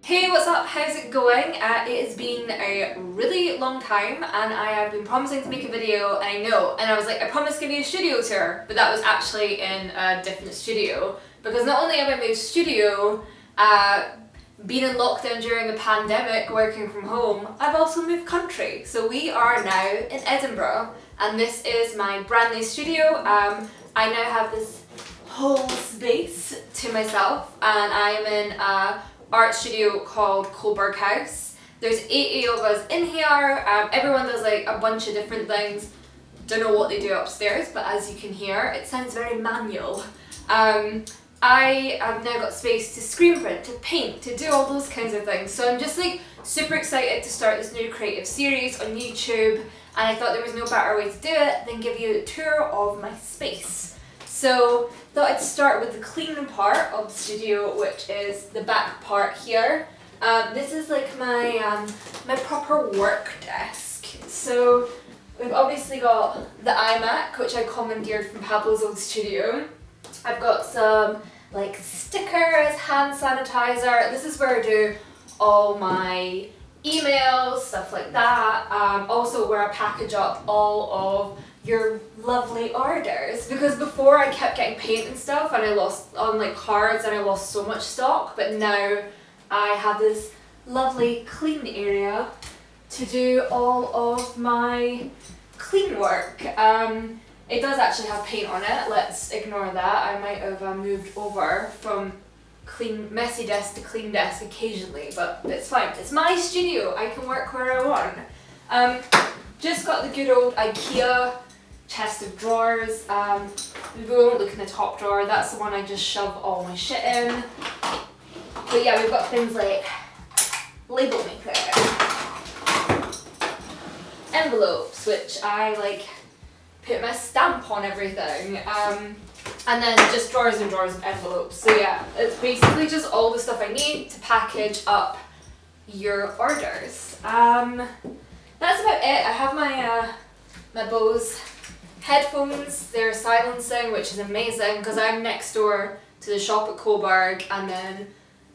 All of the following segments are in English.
Hey, what's up? How's it going? It has been a really long time and I have been promising to make a video, and I was like, I promised to give you a studio tour, but that was actually in a different studio because not only have I moved studio, been in lockdown during a pandemic working from home, I've also moved country. So we are now in Edinburgh and this is my brand new studio. I now have this whole space to myself and I am in a art studio called Coburg House. There's 80 of us in here. Everyone does like a bunch of different things. Don't know what they do upstairs, but as you can hear, it sounds very manual. I have now got space to screen print, to paint, to do all those kinds of things. So I'm just like super excited to start this new creative series on YouTube, and I thought there was no better way to do it than give you a tour of my space. So thought I'd start with the clean part of the studio, which is the back part here. This is like my my proper work desk. So we've obviously got the iMac, which I commandeered from Pablo's old studio. I've got some like stickers, hand sanitizer. This is where I do all my emails, stuff like that. Also where I package up all of your lovely orders, because before I kept getting paint and stuff and I lost on like cards and I lost so much stock, but now I have this lovely clean area to do all of my clean work. It does actually have paint on it, let's ignore that. I might have moved over from messy desk to clean desk occasionally, but it's fine. It's my studio, I can work where I want. Just got the good old IKEA chest of drawers. We won't look in the top drawer, that's the one I just shove all my shit in. But yeah, we've got things like label maker, envelopes, which I like put my stamp on everything, and then just drawers and drawers of envelopes. So yeah, it's basically just all the stuff I need to package up your orders. That's about it. I have my Bose headphones. They're silencing, which is amazing because I'm next door to the shop at Coburg, and then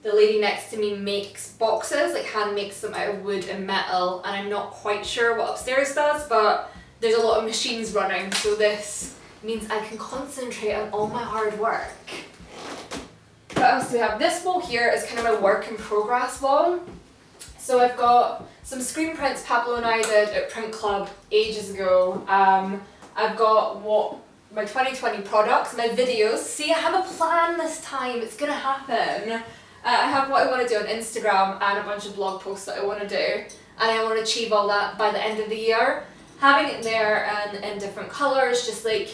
the lady next to me makes boxes, like hand makes them out of wood and metal, and I'm not quite sure what upstairs does, but there's a lot of machines running, so this means I can concentrate on all my hard work. What else do we have? This wall here is kind of my work in progress wall. So I've got some screen prints Pablo and I did at Print Club ages ago. I've got my 2020 products, my videos. See, I have a plan this time, it's gonna happen. I have what I want to do on Instagram and a bunch of blog posts that I want to do, and I want to achieve all that by the end of the year. Having it there and in different colours just like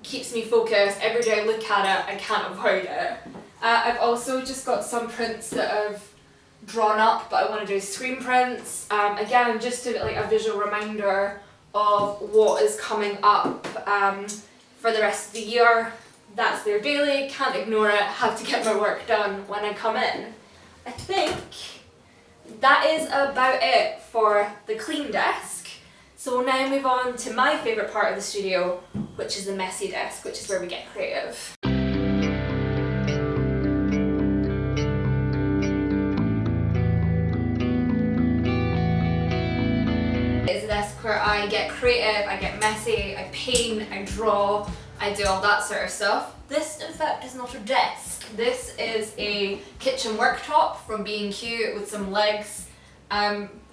keeps me focused. Every day I look at it, I can't avoid it. I've also just got some prints that I've drawn up, but I want to do screen prints. Again, just to like a visual reminder of what is coming up for the rest of the year. That's there daily, can't ignore it, have to get my work done when I come in. I think that is about it for the clean desk. So we'll now move on to my favourite part of the studio, which is the messy desk, which is where we get creative. It's a desk where I get creative, I get messy, I paint, I draw, I do all that sort of stuff. This, in fact, is not a desk. This is a kitchen worktop from B&Q with some legs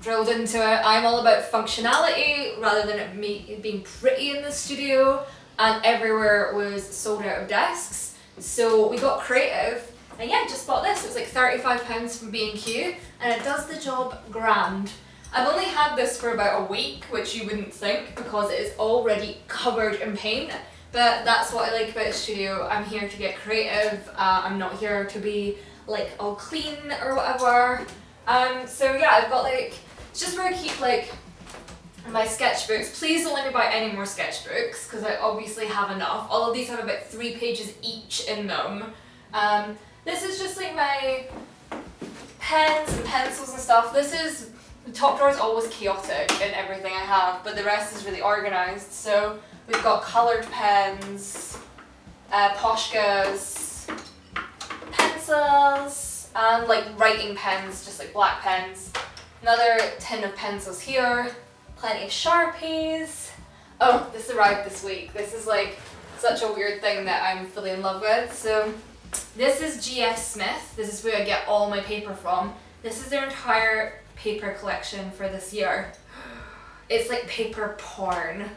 drilled into it. I'm all about functionality rather than it being pretty in the studio, and everywhere was sold out of desks. So we got creative, and yeah, just bought this. It was like £35 from B&Q, and it does the job grand. I've only had this for about a week, which you wouldn't think because it is already covered in paint. But that's what I like about the studio. I'm here to get creative. I'm not here to be like all clean or whatever. So yeah, I've got like, it's just where I keep like my sketchbooks. Please don't let me buy any more sketchbooks because I obviously have enough. All of these have about 3 pages each in them. This is just like my pens and pencils and stuff. The top drawer is always chaotic in everything I have, but the rest is really organised. So we've got coloured pens, Poshkas, pencils, and like writing pens, just like black pens. Another tin of pencils here, plenty of Sharpies. Oh, this arrived this week. This is like such a weird thing that I'm fully in love with. So this is G.F. Smith. This is where I get all my paper from. This is their entire paper collection for this year. It's like paper porn.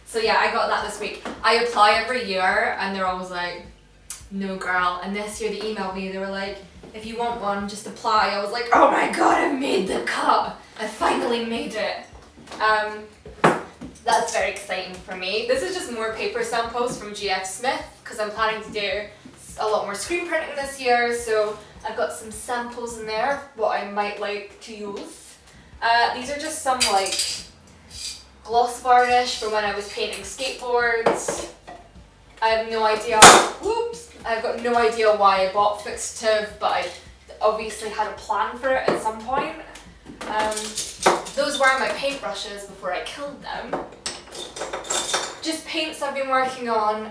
So yeah, I got that this week. I apply every year and they're always like, no girl. And this year they emailed me, they were like, if you want one, just apply. I was like, oh my god, I made the cut. I finally made it. That's very exciting for me. This is just more paper samples from G.F. Smith because I'm planning to do a lot more screen printing this year. So I've got some samples in there, what I might like to use. These are just some like gloss varnish for when I was painting skateboards. I have no idea, whoops, I've got no idea why I bought fixative, but I obviously had a plan for it at some point. Those were my paintbrushes before I killed them. Just paints I've been working on.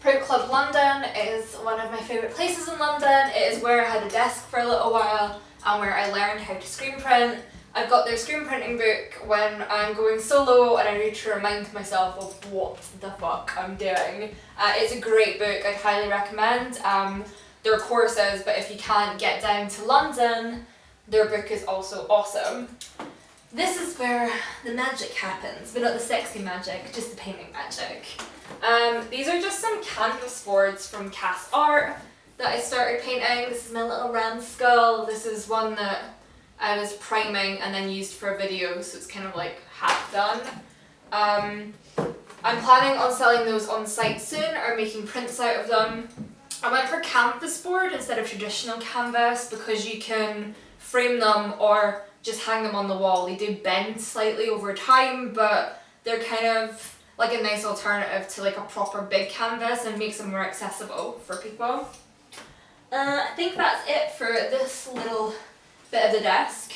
Print Club London is one of my favourite places in London. It is where I had a desk for a little while and where I learned how to screen print. I've got their screen printing book when I'm going solo and I need to remind myself of what the fuck I'm doing. It's a great book, I'd highly recommend. There are courses, but if you can't get down to London, their book is also awesome. This is where the magic happens, but not the sexy magic, just the painting magic. These are just some canvas boards from Cast Art that I started painting. This is my little ram skull. This is one that I was priming and then used for a video, so it's kind of like half done. I'm planning on selling those on site soon or making prints out of them. I went for canvas board instead of traditional canvas because you can frame them or just hang them on the wall. They do bend slightly over time, but they're kind of like a nice alternative to like a proper big canvas and makes them more accessible for people. I think that's it for this little bit of the desk.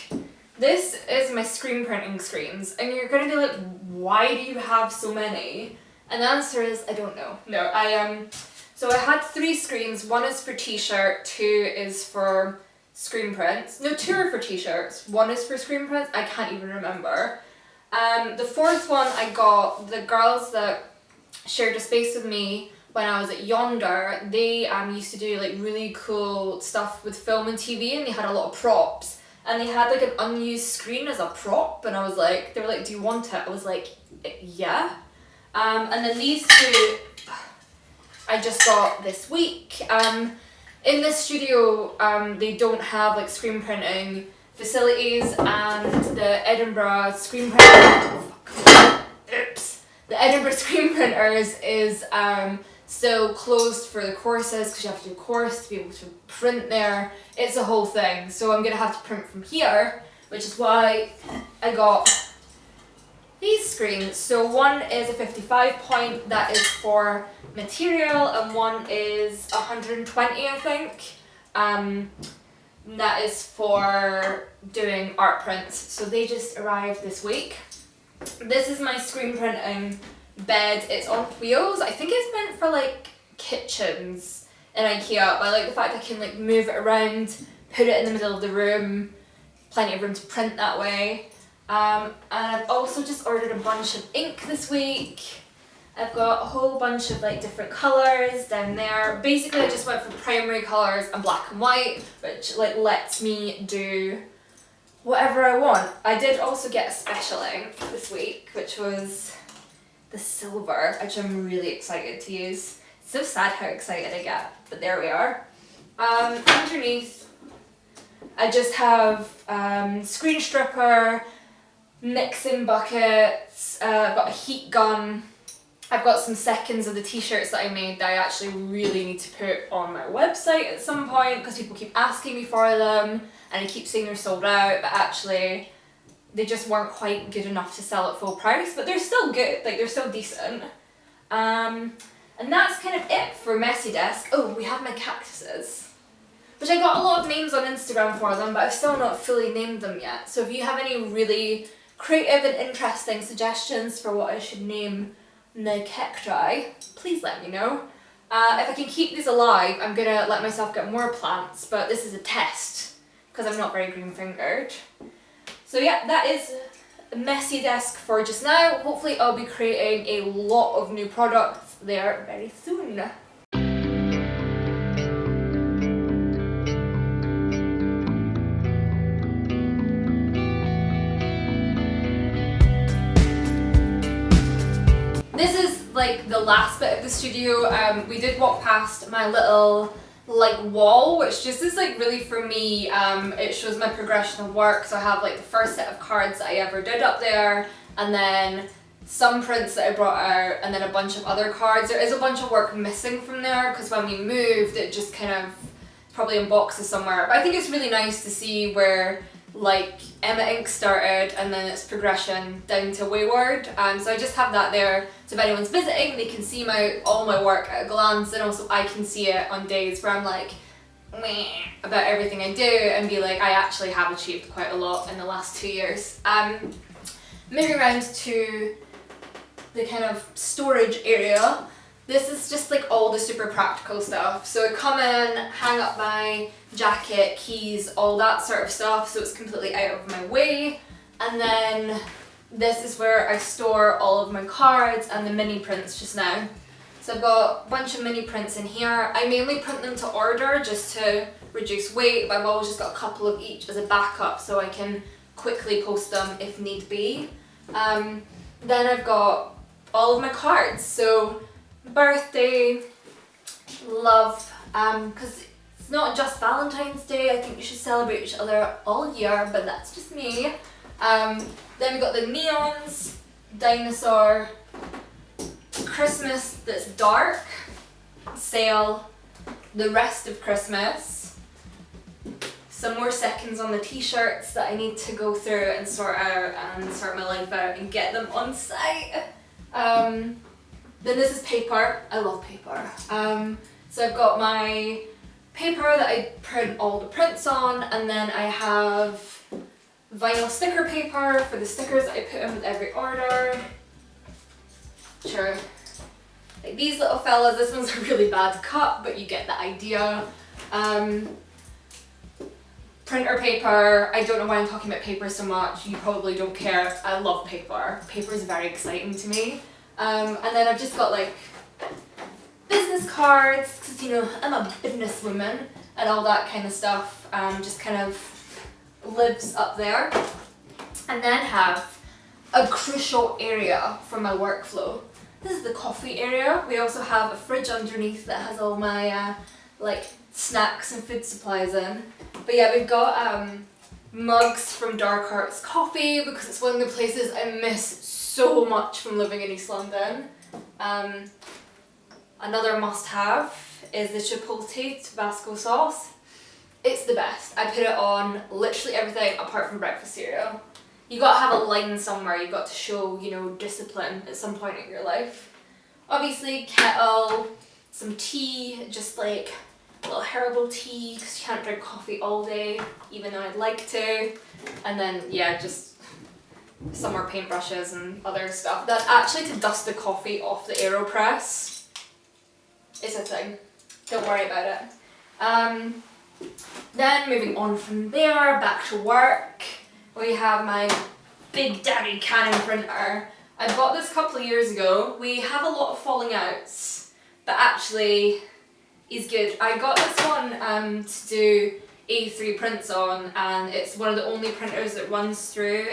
This is my screen printing screens, and you're gonna be like, why do you have so many? And the answer is, I don't know. No, so I had 3 screens. 1 is for t-shirt, 2 is for screen prints. No, 2 are for t-shirts, 1 is for screen prints. I can't even remember. The 4th one I got, the girls that shared a space with me when I was at Yonder, they used to do like really cool stuff with film and TV, and they had a lot of props, and they had like an unused screen as a prop, and I was like, they were like, do you want it? I was like, yeah. And then these 2 I just got this week. In this studio, they don't have like screen printing facilities, and the Edinburgh screen the Edinburgh screen printers is still closed for the courses because you have to do a course to be able to print there. It's a whole thing, so I'm gonna have to print from here, which is why I got these screens. So one is a 55 point, that is for material, and one is 120, I think. That is for doing art prints. So they just arrived this week. This is my screen printing bed. It's on wheels. I think it's meant for like kitchens in IKEA, but I like the fact I can like move it around, put it in the middle of the room, plenty of room to print that way. And I've also just ordered a bunch of ink this week. I've got a whole bunch of like different colours down there. Basically I just went for primary colours and black and white, which like lets me do whatever I want. I did also get a special ink this week, which was the silver, which I'm really excited to use. It's so sad how excited I get, but there we are. Underneath I just have screen stripper, mixing buckets, I've got a heat gun, I've got some seconds of the t-shirts that I made that I actually really need to put on my website at some point because people keep asking me for them and I keep saying they're sold out, but actually they just weren't quite good enough to sell at full price, but they're still good, like they're still decent. And that's kind of it for Messy Desk. Oh, we have my cactuses, which I got a lot of names on Instagram for them, but I've still not fully named them yet. So if you have any really creative and interesting suggestions for what I should name the cacti, please let me know. If I can keep these alive, I'm gonna let myself get more plants, but this is a test because I'm not very green fingered. So yeah, that is a messy desk for just now. Hopefully I'll be creating a lot of new products there very soon. This is like the last bit of the studio. We did walk past my little like wall, which just is like really for me, it shows my progression of work. So I have like the first set of cards that I ever did up there, and then some prints that I brought out, and then a bunch of other cards. There is a bunch of work missing from there because when we moved it just kind of probably in boxes somewhere, but I think it's really nice to see where like Emma Ink started and then its progression down to Wayward. So I just have that there, so if anyone's visiting they can see all my work at a glance, and also I can see it on days where I'm like meh about everything I do and be like, I actually have achieved quite a lot in the last 2 years. Moving around to the kind of storage area. This is just like all the super practical stuff. So I come in, hang up my jacket, keys, all that sort of stuff, so it's completely out of my way. And then this is where I store all of my cards and the mini prints just now. So I've got a bunch of mini prints in here. I mainly print them to order just to reduce weight, but I've always just got a couple of each as a backup so I can quickly post them if need be. Then I've got all of my cards. So birthday, love, because it's not just Valentine's Day. I think we should celebrate each other all year, but that's just me. Then we got the neons, dinosaur, Christmas that's dark, sale, the rest of Christmas, some more seconds on the t-shirts that I need to go through and sort out and sort my life out and get them on site. Then this is paper. I love paper. So I've got my paper that I print all the prints on, and then I have vinyl sticker paper for the stickers that I put in with every order. Sure. Like these little fellas, this one's a really bad cut, but you get the idea. Printer paper, I don't know why I'm talking about paper so much, you probably don't care. I love paper. Paper is very exciting to me. And then I've just got like business cards, because you know, I'm a businesswoman and all that kind of stuff, just kind of lives up there. And then have a crucial area for my workflow. This is the coffee area. We also have a fridge underneath that has all my like snacks and food supplies in. But yeah, we've got mugs from Dark Arts Coffee because it's one of the places I miss so much from living in East London. Another must-have is the Chipotle Tabasco sauce. It's the best. I put it on literally everything apart from breakfast cereal. You gotta have a line somewhere. You've got to show, you know, discipline at some point in your life. Obviously, kettle, some tea, just like a little herbal tea because you can't drink coffee all day, even though I'd like to. And then, yeah, just some more paintbrushes and other stuff. That's actually to dust the coffee off the AeroPress. It's a thing. Don't worry about it. Then moving on from there, back to work. We have my Big Daddy Canon printer. I bought this a couple of years ago. We have a lot of falling outs, but actually is good. I got this one to do A3 prints on, and it's one of the only printers that runs through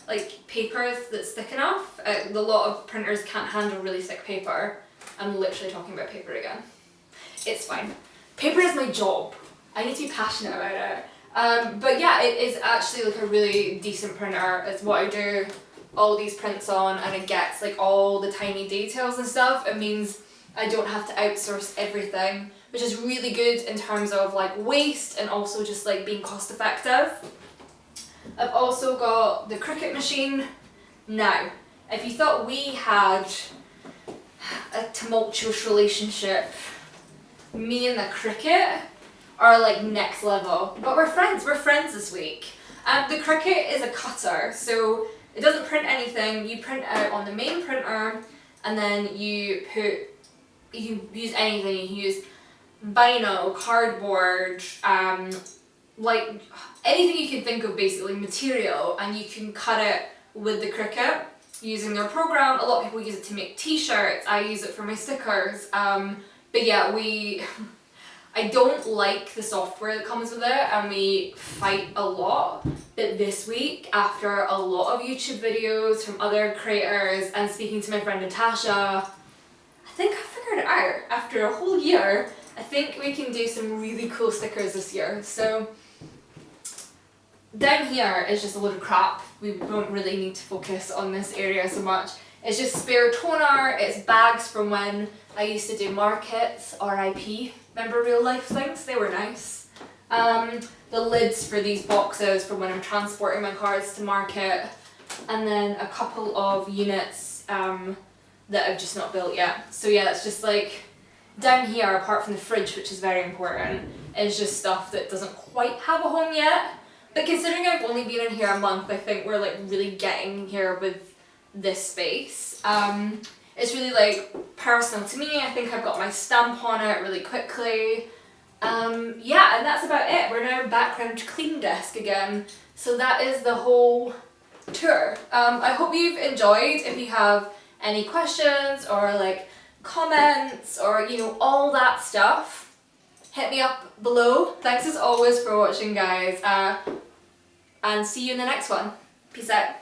like paper that's thick enough. A lot of printers can't handle really thick paper. I'm literally talking about paper again. It's fine. Paper is my job. I need to be passionate about it. But yeah, it is actually like a really decent printer. It's what I do all these prints on, and it gets like all the tiny details and stuff. It means I don't have to outsource everything, which is really good in terms of like waste and also just like being cost effective. I've also got the Cricut machine. Now, if you thought we had a tumultuous relationship, me and the Cricut are like next level, but we're friends this week. The Cricut is a cutter, so it doesn't print anything. You print out on the main printer, and then you put you can use anything. You can use vinyl, cardboard, like anything you can think of, basically material, and you can cut it with the Cricut using their program. A lot of people use it to make t-shirts. I use it for my stickers. But yeah, I don't like the software that comes with it, and we fight a lot. But this week, after a lot of YouTube videos from other creators and speaking to my friend Natasha, I think I figured it out. After a whole year, I think we can do some really cool stickers this year. So down here is just a load of crap. We don't really need to focus on this area so much. It's just spare toner, it's bags from when I used to do markets, RIP. Remember real life things? They were nice. The lids for these boxes for when I'm transporting my cards to market. And then a couple of units that I've just not built yet. So yeah, it's just like, down here, apart from the fridge, which is very important, is just stuff that doesn't quite have a home yet. But considering I've only been in here a month, I think we're like really getting here with this space. It's really like personal to me. I think I've got my stamp on it really quickly. Yeah, and that's about it. We're now background clean desk again. So that is the whole tour. I hope you've enjoyed. If you have any questions or like comments or, you know, all that stuff, hit me up below. Thanks as always for watching, guys. And see you in the next one. Peace out.